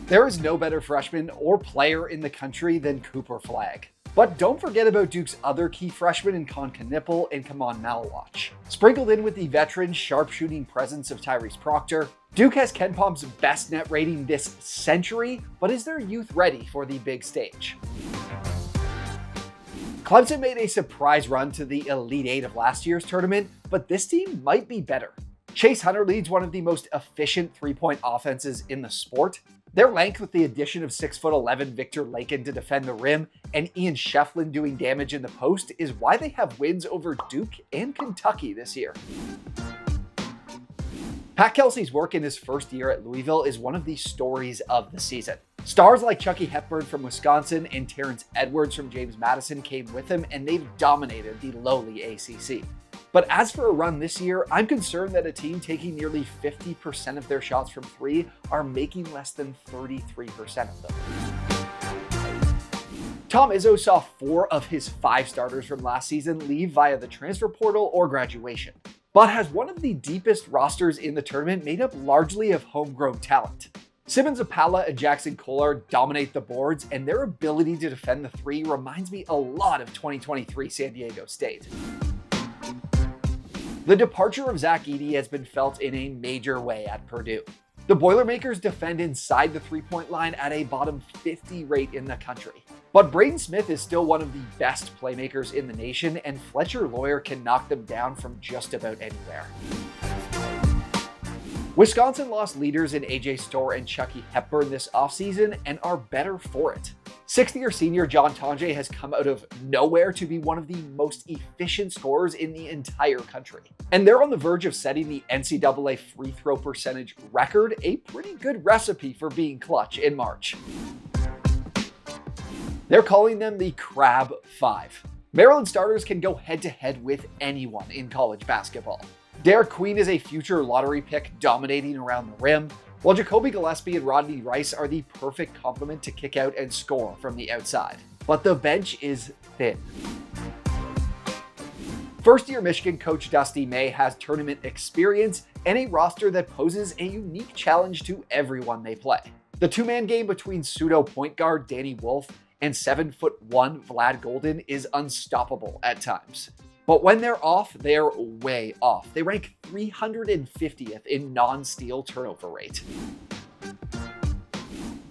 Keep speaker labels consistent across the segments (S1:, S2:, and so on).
S1: There is no better freshman or player in the country than Cooper Flagg. But don't forget about Duke's other key freshmen in Con Knipple and Kamon Malawach. Sprinkled in with the veteran, sharpshooting presence of Tyrese Proctor, Duke has KenPom's best net rating this century, but is their youth ready for the big stage? Clemson made a surprise run to the Elite Eight of last year's tournament, but this team might be better. Chase Hunter leads one of the most efficient three-point offenses in the sport. Their length with the addition of 6'11" Victor Lakin to defend the rim and Ian Shefflin doing damage in the post is why they have wins over Duke and Kentucky this year. Pat Kelsey's work in his first year at Louisville is one of the stories of the season. Stars like Chucky Hepburn from Wisconsin and Terrence Edwards from James Madison came with him, and they've dominated the lowly ACC. But as for a run this year, I'm concerned that a team taking nearly 50% of their shots from three are making less than 33% of them. Tom Izzo saw 4 of his 5 starters from last season leave via the transfer portal or graduation, but has one of the deepest rosters in the tournament made up largely of homegrown talent. Simmons Apala and Jackson Kolar dominate the boards, and their ability to defend the three reminds me a lot of 2023 San Diego State. The departure of Zach Edey has been felt in a major way at Purdue. The Boilermakers defend inside the three-point line at a bottom 50 rate in the country. But Braden Smith is still one of the best playmakers in the nation, and Fletcher Lawyer can knock them down from just about anywhere. Wisconsin lost leaders in AJ Storr and Chucky Hepburn this offseason and are better for it. Sixth-year senior John Tonje has come out of nowhere to be one of the most efficient scorers in the entire country. And they're on the verge of setting the NCAA free throw percentage record, a pretty good recipe for being clutch in March. They're calling them the Crab 5. Maryland starters can go head-to-head with anyone in college basketball. Derek Queen is a future lottery pick dominating around the rim, while Jacoby Gillespie and Rodney Rice are the perfect complement to kick out and score from the outside. But the bench is thin. First-year Michigan coach Dusty May has tournament experience and a roster that poses a unique challenge to everyone they play. The two-man game between pseudo point guard Danny Wolf and 7'1" Vlad Golden is unstoppable at times. But when they're off, they're way off. They rank 350th in non-steal turnover rate.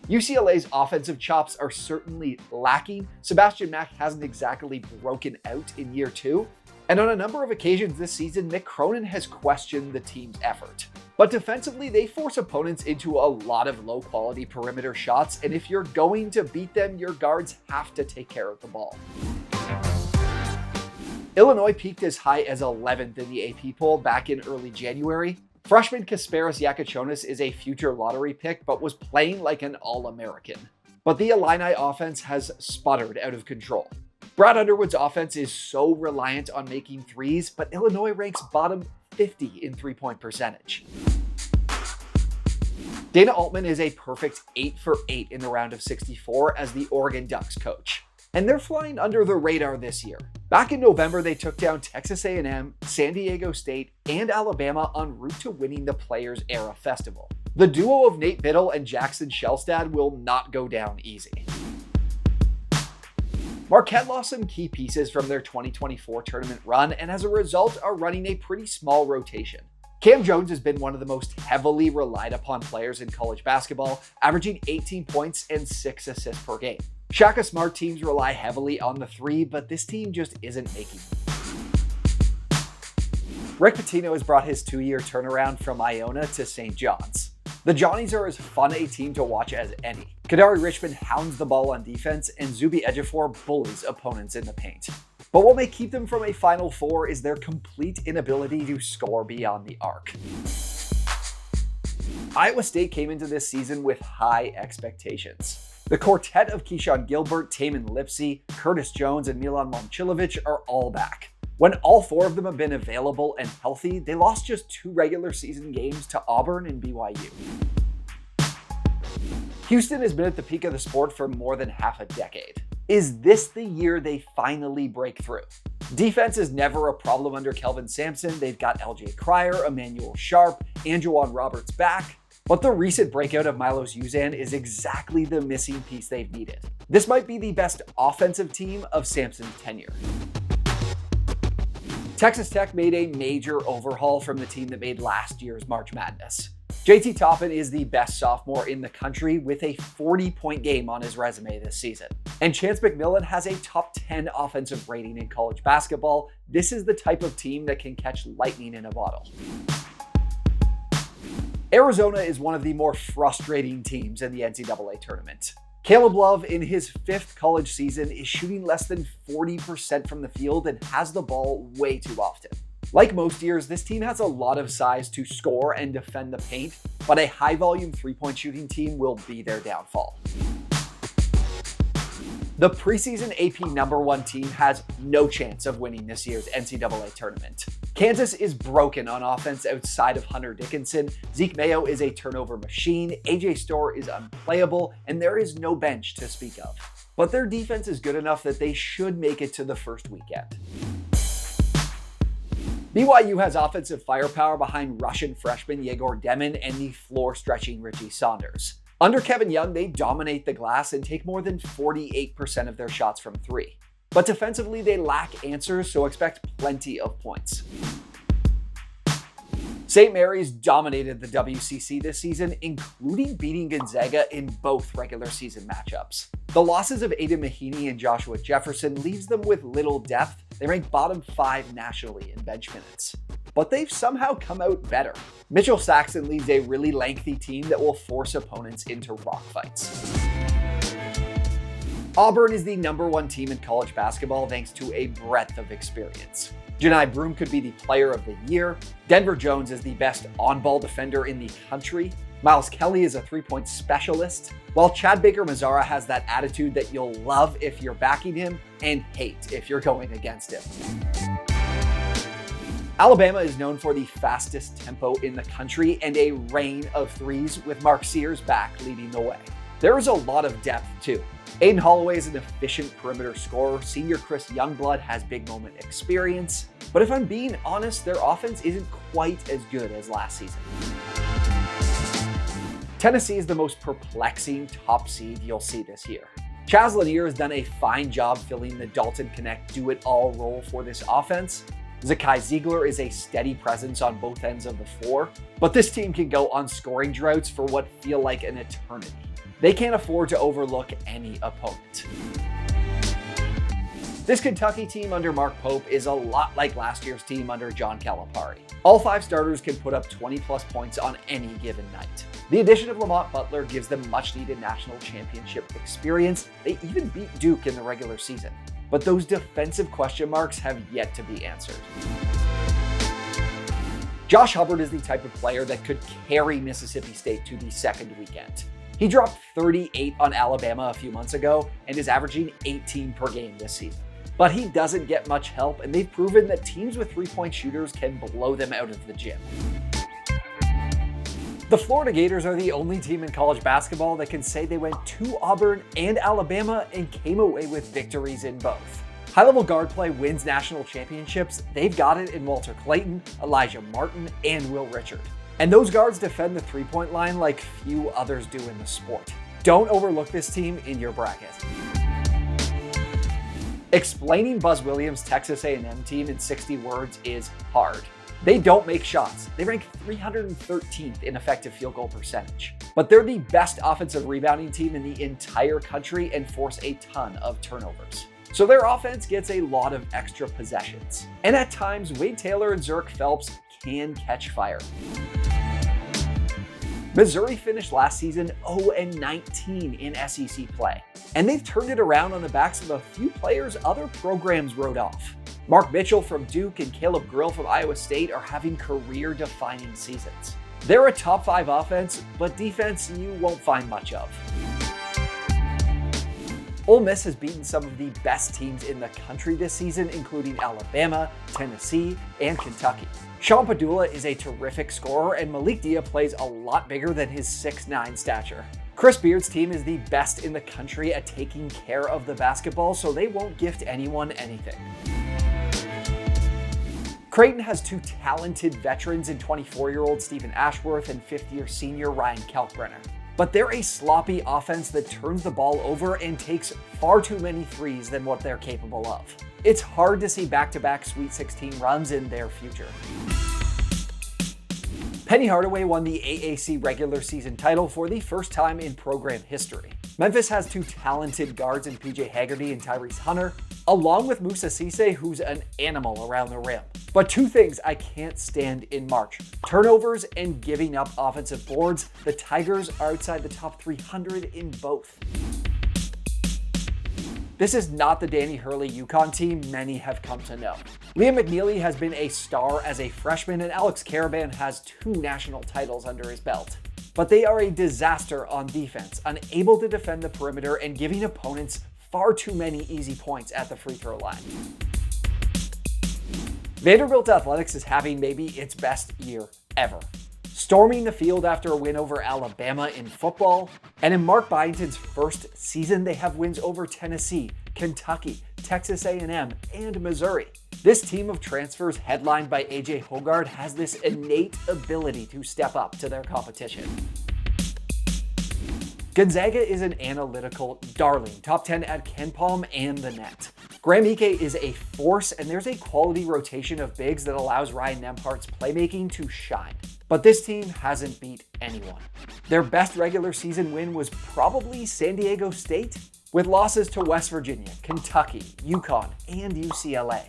S1: UCLA's offensive chops are certainly lacking. Sebastian Mack hasn't exactly broken out in year 2. And on a number of occasions this season, Mick Cronin has questioned the team's effort. But defensively, they force opponents into a lot of low-quality perimeter shots, and if you're going to beat them, your guards have to take care of the ball. Illinois peaked as high as 11th in the AP poll back in early January. Freshman Kasparis Yakachonis is a future lottery pick, but was playing like an All-American. But the Illini offense has sputtered out of control. Brad Underwood's offense is so reliant on making threes, but Illinois ranks bottom 50 in three-point percentage. Dana Altman is a perfect 8 for 8 in the round of 64 as the Oregon Ducks coach. And they're flying under the radar this year. Back in November, they took down Texas A&M, San Diego State, and Alabama en route to winning the Players Era Festival. The duo of Nate Biddle and Jackson Shelstad will not go down easy. Marquette lost some key pieces from their 2024 tournament run, and as a result are running a pretty small rotation. Cam Jones has been one of the most heavily relied upon players in college basketball, averaging 18 points and 6 assists per game. Shaka Smart teams rely heavily on the three, but this team just isn't making it. Rick Pitino has brought his 2-year turnaround from Iona to St. John's. The Johnnies are as fun a team to watch as any. Kadari Richmond hounds the ball on defense, and Zuby Ejiofor bullies opponents in the paint. But what may keep them from a Final Four is their complete inability to score beyond the arc. Iowa State came into this season with high expectations. The quartet of Keyshawn Gilbert, Tamin Lipsey, Curtis Jones, and Milan Momcilovic are all back. When all 4 of them have been available and healthy, they lost just 2 regular season games to Auburn and BYU. Houston has been at the peak of the sport for more than half a decade. Is this the year they finally break through? Defense is never a problem under Kelvin Sampson. They've got LJ Cryer, Emmanuel Sharp, and Juwan Roberts back. But the recent breakout of Milos Uzan is exactly the missing piece they've needed. This might be the best offensive team of Sampson's tenure. Texas Tech made a major overhaul from the team that made last year's March Madness. JT Toppin is the best sophomore in the country with a 40-point game on his resume this season. And Chance McMillan has a top 10 offensive rating in college basketball. This is the type of team that can catch lightning in a bottle. Arizona is one of the more frustrating teams in the NCAA tournament. Caleb Love, in his 5th college season, is shooting less than 40% from the field and has the ball way too often. Like most years, this team has a lot of size to score and defend the paint, but a high-volume three-point shooting team will be their downfall. The preseason AP #1 team has no chance of winning this year's NCAA tournament. Kansas is broken on offense outside of Hunter Dickinson. Zeke Mayo is a turnover machine. AJ Storr is unplayable, and there is no bench to speak of. But their defense is good enough that they should make it to the first weekend. BYU has offensive firepower behind Russian freshman Yegor Demin and the floor-stretching Richie Saunders. Under Kevin Young, they dominate the glass and take more than 48% of their shots from three. But defensively, they lack answers, so expect plenty of points. St. Mary's dominated the WCC this season, including beating Gonzaga in both regular season matchups. The losses of Aiden Mahaney and Joshua Jefferson leaves them with little depth. They rank bottom 5 nationally in bench minutes. But they've somehow come out better. Mitchell Saxon leads a really lengthy team that will force opponents into rock fights. Auburn is the #1 team in college basketball thanks to a breadth of experience. Janai Broome could be the player of the year. Denver Jones is the best on-ball defender in the country. Miles Kelly is a three-point specialist, while Chad Baker-Mazara has that attitude that you'll love if you're backing him and hate if you're going against him. Alabama is known for the fastest tempo in the country and a rain of threes with Mark Sears back leading the way. There is a lot of depth too. Aiden Holloway is an efficient perimeter scorer. Senior Chris Youngblood has big moment experience. But if I'm being honest, their offense isn't quite as good as last season. Tennessee is the most perplexing top seed you'll see this year. Chaz Lanier has done a fine job filling the Dalton Connect do-it-all role for this offense. Zakai Ziegler is a steady presence on both ends of the floor, but this team can go on scoring droughts for what feel like an eternity. They can't afford to overlook any opponent. This Kentucky team under Mark Pope is a lot like last year's team under John Calipari. All 5 starters can put up 20-plus points on any given night. The addition of Lamont Butler gives them much-needed national championship experience. They even beat Duke in the regular season. But those defensive question marks have yet to be answered. Josh Hubbard is the type of player that could carry Mississippi State to the second weekend. He dropped 38 on Alabama a few months ago and is averaging 18 per game this season. But he doesn't get much help, and they've proven that teams with three-point shooters can blow them out of the gym. The Florida Gators are the only team in college basketball that can say they went to Auburn and Alabama and came away with victories in both. High-level guard play wins national championships. They've got it in Walter Clayton, Elijah Martin, and Will Richard. And those guards defend the three-point line like few others do in the sport. Don't overlook this team in your bracket. Explaining Buzz Williams' Texas A&M team in 60 words is hard. They don't make shots. They rank 313th in effective field goal percentage. But they're the best offensive rebounding team in the entire country and force a ton of turnovers. So their offense gets a lot of extra possessions. And at times, Wade Taylor and Zerk Phelps can catch fire. Missouri finished last season 0-19 in SEC play, and they've turned it around on the backs of a few players other programs wrote off. Mark Mitchell from Duke and Caleb Grill from Iowa State are having career-defining seasons. They're a top 5 offense, but defense you won't find much of. Ole Miss has beaten some of the best teams in the country this season, including Alabama, Tennessee, and Kentucky. Sean Padula is a terrific scorer, and Malik Dia plays a lot bigger than his 6'9" stature. Chris Beard's team is the best in the country at taking care of the basketball, so they won't gift anyone anything. Creighton has two talented veterans in 24-year-old Stephen Ashworth and 5th-year senior Ryan Kalkbrenner. But they're a sloppy offense that turns the ball over and takes far too many threes than what they're capable of. It's hard to see back-to-back Sweet 16 runs in their future. Penny Hardaway won the AAC regular season title for the first time in program history. Memphis has two talented guards in PJ Haggerty and Tyrese Hunter, along with Musa Cisse, who's an animal around the rim. But two things I can't stand in March: turnovers and giving up offensive boards. The Tigers are outside the top 300 in both. This is not the Danny Hurley UConn team many have come to know. Liam McNeely has been a star as a freshman, and Alex Caravan has 2 national titles under his belt. But they are a disaster on defense, unable to defend the perimeter and giving opponents far too many easy points at the free throw line. Vanderbilt Athletics is having maybe its best year ever, storming the field after a win over Alabama in football, and in Mark Byington's first season, they have wins over Tennessee, Kentucky, Texas A&M, and Missouri. This team of transfers headlined by AJ Hoggard has this innate ability to step up to their competition. Gonzaga is an analytical darling, top 10 at KenPom and the net. Graham Ike is a force, and there's a quality rotation of bigs that allows Ryan Nembhard's playmaking to shine. But this team hasn't beat anyone. Their best regular season win was probably San Diego State, with losses to West Virginia, Kentucky, UConn, and UCLA.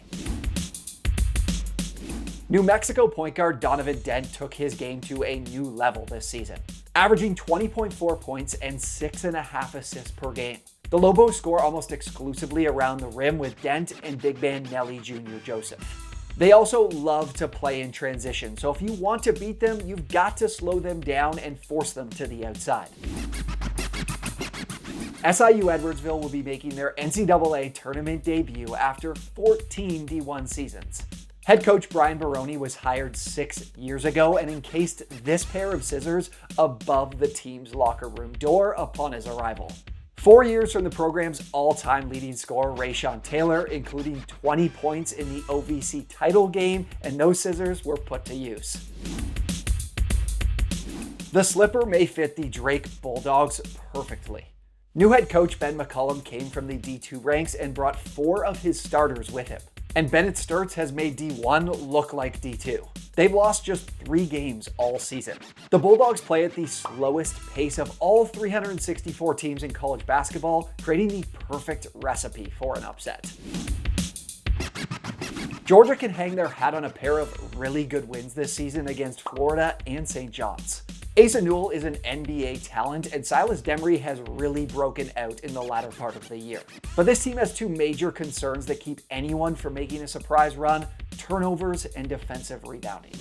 S1: New Mexico point guard Donovan Dent took his game to a new level this season, averaging 20.4 points and 6.5 assists per game. The Lobos score almost exclusively around the rim with Dent and big man Nelly Jr. Joseph. They also love to play in transition, so if you want to beat them, you've got to slow them down and force them to the outside. SIU Edwardsville will be making their NCAA Tournament debut after 14 D1 seasons. Head coach Brian Baroni was hired 6 years ago and encased this pair of scissors above the team's locker room door upon his arrival. 4 years from the program's all-time leading scorer, Rayshon Taylor, including 20 points in the OVC title game, and those scissors were put to use. The slipper may fit the Drake Bulldogs perfectly. New head coach Ben McCullum came from the D2 ranks and brought 4 of his starters with him. And Bennett Sturts has made D1 look like D2. They've lost just 3 games all season. The Bulldogs play at the slowest pace of all 364 teams in college basketball, creating the perfect recipe for an upset. Georgia can hang their hat on a pair of really good wins this season against Florida and St. John's. Asa Newell is an NBA talent, and Silas Demery has really broken out in the latter part of the year. But this team has 2 major concerns that keep anyone from making a surprise run: turnovers and defensive rebounding.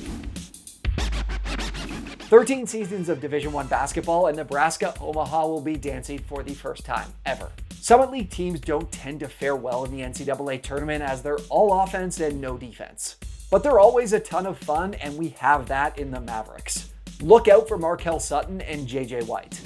S1: 13 seasons of Division I basketball, and Nebraska Omaha will be dancing for the first time ever. Summit League teams don't tend to fare well in the NCAA tournament as they're all offense and no defense. But they're always a ton of fun, and we have that in the Mavericks. Look out for Markel Sutton and JJ White.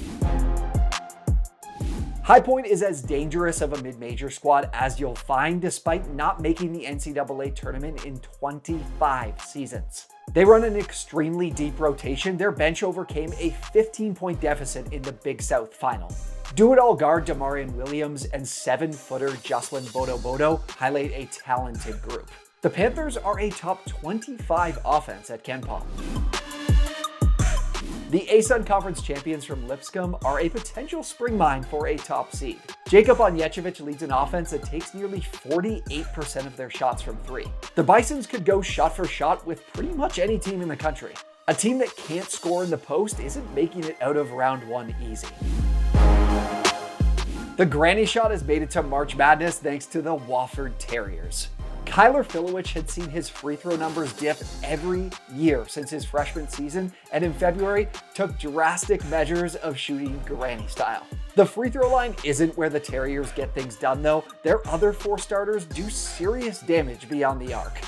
S1: High Point is as dangerous of a mid-major squad as you'll find, despite not making the NCAA tournament in 25 seasons. They run an extremely deep rotation. Their bench overcame a 15-point deficit in the Big South final. Do-it-all guard Damarian Williams and 7-footer Jocelyn Bodo highlight a talented group. The Panthers are a top 25 offense at KenPom. The ASUN Conference champions from Lipscomb are a potential spring mine for a top seed. Jacob Onyechevich leads an offense that takes nearly 48% of their shots from 3. The Bisons could go shot for shot with pretty much any team in the country. A team that can't score in the post isn't making it out of round 1 easy. The granny shot has made it to March Madness thanks to the Wofford Terriers. Kyler Filowich had seen his free throw numbers dip every year since his freshman season, and in February took drastic measures of shooting granny style. The free throw line isn't where the Terriers get things done though. Their other 4 starters do serious damage beyond the arc.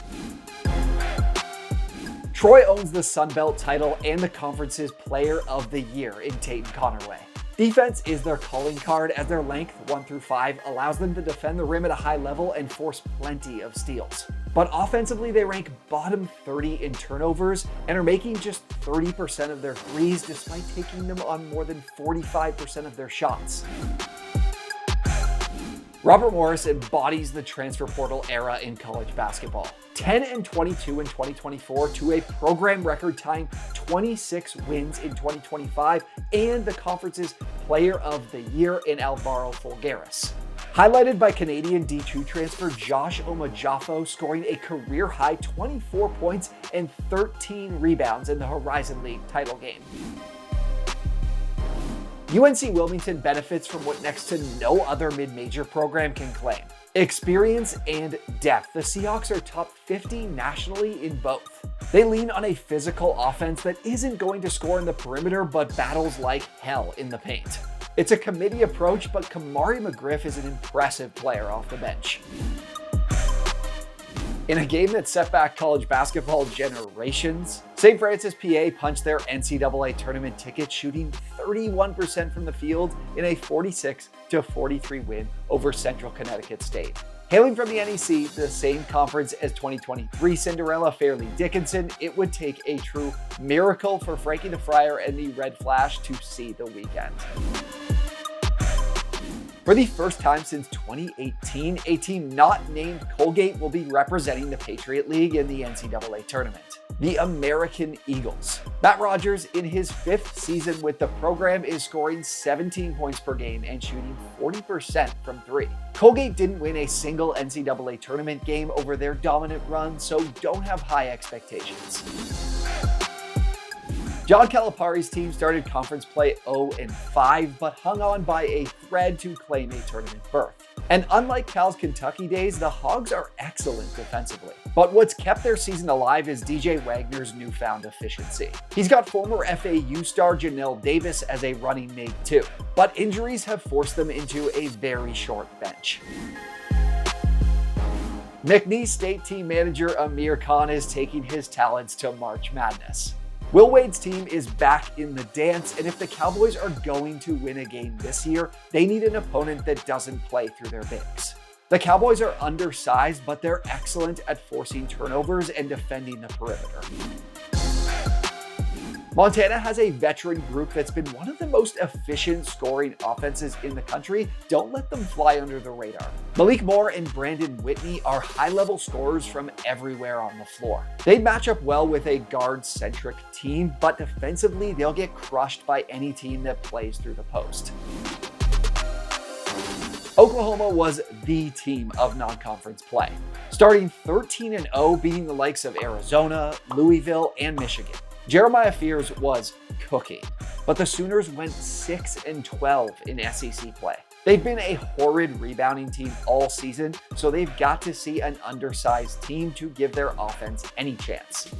S1: Troy owns the Sun Belt title and the conference's Player of the Year in Tatum Connerway. Defense is their calling card, as their length 1 through 5 allows them to defend the rim at a high level and force plenty of steals. but offensively they rank bottom 30 in turnovers and are making just 30% of their threes despite taking them on more than 45% of their shots. Robert Morris embodies the transfer portal era in college basketball. 10-22 in 2024 to a program record tying 26 wins in 2025 and the conference's Player of the Year in Alvaro Folgueras. Highlighted by Canadian D2 transfer Josh Omajafo scoring a career-high 24 points and 13 rebounds in the Horizon League title game. UNC Wilmington benefits from what next to no other mid-major program can claim: experience and depth. The Seahawks are top 50 nationally in both. They lean on a physical offense that isn't going to score in the perimeter but battles like hell in the paint. It's a committee approach, but Kamari McGriff is an impressive player off the bench. In a game that set back college basketball generations, St. Francis, PA punched their NCAA tournament ticket, shooting 31% from the field in a 46-43 win over Central Connecticut State. Hailing from the NEC, the same conference as 2023 Cinderella Fairleigh Dickinson, it would take a true miracle for Frankie DeFryer and the Red Flash to see the weekend. For the first time since 2018, a team not named Colgate will be representing the Patriot League in the NCAA Tournament: the American Eagles. Matt Rogers, in his 5th season with the program, is scoring 17 points per game and shooting 40% from 3. Colgate didn't win a single NCAA tournament game over their dominant run, so don't have high expectations. John Calipari's team started conference play 0-5, but hung on by a thread to claim a tournament berth. And unlike Cal's Kentucky days, the Hogs are excellent defensively. But what's kept their season alive is DJ Wagner's newfound efficiency. He's got former FAU star Janelle Davis as a running mate too, but injuries have forced them into a very short bench. McNeese State team manager Amir Khan is taking his talents to March Madness. Will Wade's team is back in the dance, and if the Cowboys are going to win a game this year, they need an opponent that doesn't play through their bigs. The Cowboys are undersized, but they're excellent at forcing turnovers and defending the perimeter. Montana has a veteran group that's been one of the most efficient scoring offenses in the country. Don't let them fly under the radar. Malik Moore and Brandon Whitney are high-level scorers from everywhere on the floor. They'd match up well with a guard-centric team, but defensively, they'll get crushed by any team that plays through the post. Oklahoma was the team of non-conference play, starting 13-0, beating the likes of Arizona, Louisville, and Michigan. Jeremiah Fears was cooking, but the Sooners went 6-12 in SEC play. They've been a horrid rebounding team all season, so they've got to see an undersized team to give their offense any chance.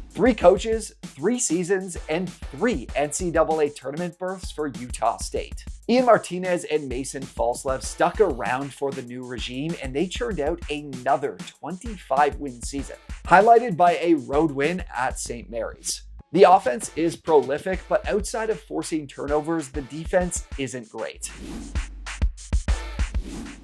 S1: 3 coaches, 3 seasons, and 3 NCAA tournament berths for Utah State. Ian Martinez and Mason Falslev stuck around for the new regime, and they churned out another 25-win season, highlighted by a road win at St. Mary's. The offense is prolific, but outside of forcing turnovers, the defense isn't great.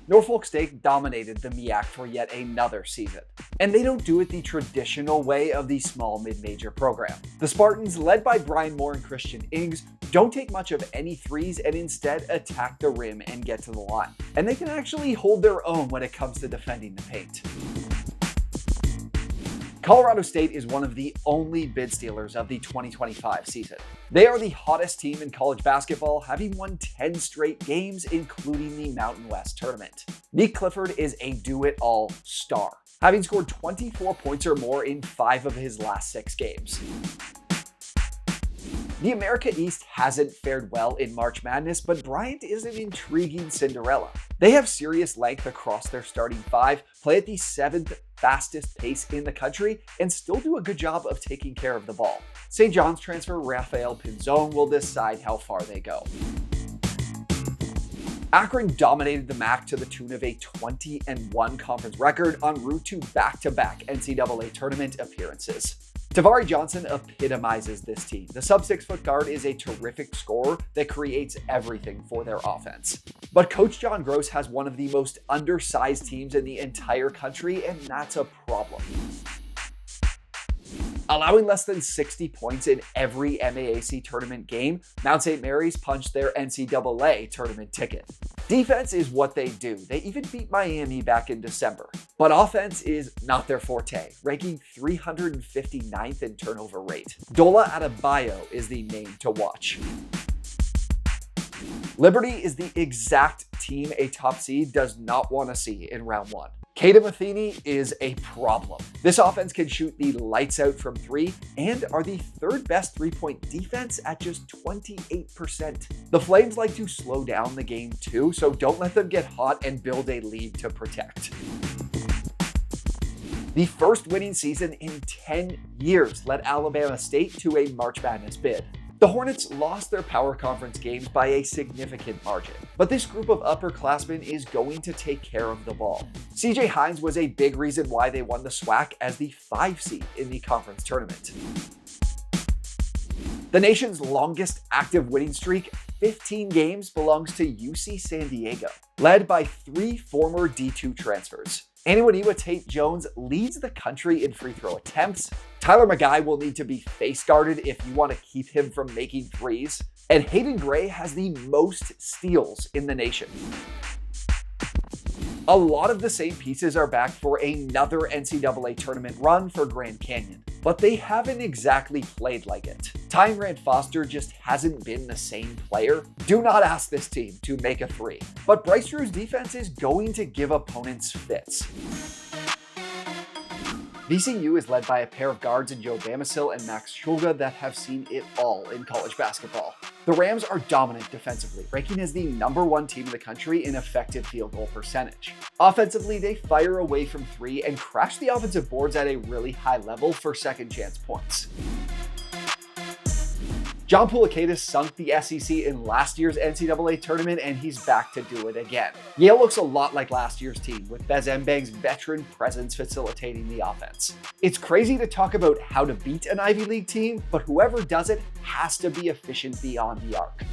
S1: Norfolk State dominated the MEAC for yet another season, and they don't do it the traditional way of the small mid-major program. The Spartans, led by Brian Moore and Christian Ings, don't take much of any threes and instead attack the rim and get to the line. And they can actually hold their own when it comes to defending the paint. Colorado State is one of the only bid stealers of the 2025 season. They are the hottest team in college basketball, having won 10 straight games, including the Mountain West tournament. Nick Clifford is a do-it-all star, having scored 24 points or more in 5 of his last 6 games. The America East hasn't fared well in March Madness, but Bryant is an intriguing Cinderella. They have serious length across their starting 5, play at the 7th fastest pace in the country, and still do a good job of taking care of the ball. St. John's transfer Rafael Pinzon will decide how far they go. Akron dominated the MAC to the tune of a 20-1 conference record en route to back-to-back NCAA tournament appearances. Tavari Johnson epitomizes this team. The sub-6-foot guard is a terrific scorer that creates everything for their offense. But Coach John Gross has one of the most undersized teams in the entire country, and that's a problem. Allowing less than 60 points in every MAAC tournament game, Mount St. Mary's punched their NCAA tournament ticket. Defense is what they do. They even beat Miami back in December. But offense is not their forte, ranking 359th in turnover rate. Dola Adebayo is the name to watch. Liberty is the exact team a top seed does not want to see in round one. Keita Matheny is a problem. This offense can shoot the lights out from three and are the third best three-point defense at just 28%. The Flames like to slow down the game too, so don't let them get hot and build a lead to protect. The first winning season in 10 years led Alabama State to a March Madness bid. The Hornets lost their power conference games by a significant margin, but this group of upperclassmen is going to take care of the ball. CJ Hines was a big reason why they won the SWAC as the 5 seed in the conference tournament. The nation's longest active winning streak, 15 games, belongs to UC San Diego, led by 3 former D2 transfers. Aniwaniwa Tate Jones leads the country in free throw attempts. Tyler McGuy will need to be face guarded if you want to keep him from making threes. And Hayden Gray has the most steals in the nation. A lot of the same pieces are back for another NCAA tournament run for Grand Canyon, but they haven't exactly played like it. Ty Grant Foster just hasn't been the same player. Do not ask this team to make a three, but Bryce Drew's defense is going to give opponents fits. VCU is led by a pair of guards in Joe Bamisil and Max Shulga that have seen it all in college basketball. The Rams are dominant defensively, ranking as the #1 team in the country in effective field goal percentage. Offensively, they fire away from three and crash the offensive boards at a really high level for second chance points. John Poulicatis sunk the SEC in last year's NCAA tournament, and he's back to do it again. Yale looks a lot like last year's team, with Bez Mbang's veteran presence facilitating the offense. It's crazy to talk about how to beat an Ivy League team, but whoever does it has to be efficient beyond the arc.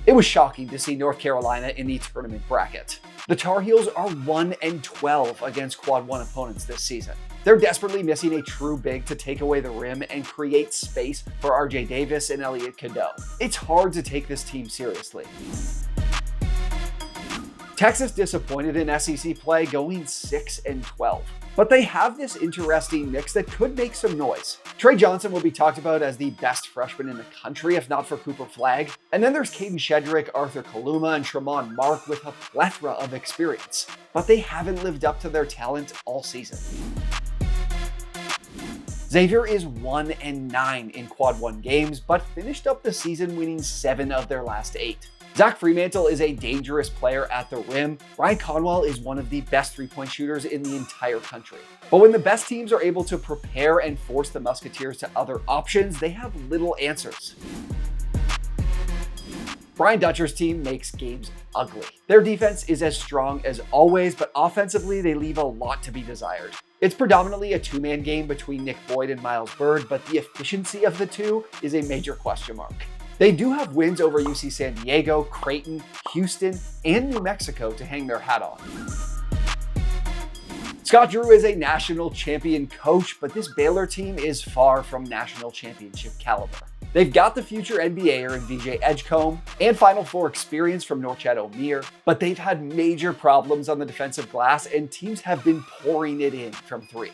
S1: It was shocking to see North Carolina in the tournament bracket. The Tar Heels are 1-12 against Quad 1 opponents this season. They're desperately missing a true big to take away the rim and create space for RJ Davis and Elliot Cadeau. It's hard to take this team seriously. Texas disappointed in SEC play, going 6-12. But they have this interesting mix that could make some noise. Trey Johnson will be talked about as the best freshman in the country, if not for Cooper Flagg. And then there's Caden Shedrick, Arthur Kaluma, and Tremont Mark with a plethora of experience. But they haven't lived up to their talent all season. Xavier is 1-9 in Quad 1 games, but finished up the season winning 7 of their last 8. Zach Fremantle is a dangerous player at the rim. Ryan Conwell is one of the best three-point shooters in the entire country. But when the best teams are able to prepare and force the Musketeers to other options, they have little answers. Brian Dutcher's team makes games ugly. Their defense is as strong as always, but offensively they leave a lot to be desired. It's predominantly a two-man game between Nick Boyd and Miles Bird, but the efficiency of the two is a major question mark. They do have wins over UC San Diego, Creighton, Houston, and New Mexico to hang their hat on. Scott Drew is a national champion coach, but this Baylor team is far from national championship caliber. They've got the future NBAer in VJ Edgecombe and Final Four experience from Norchad Omier, but they've had major problems on the defensive glass and teams have been pouring it in from three.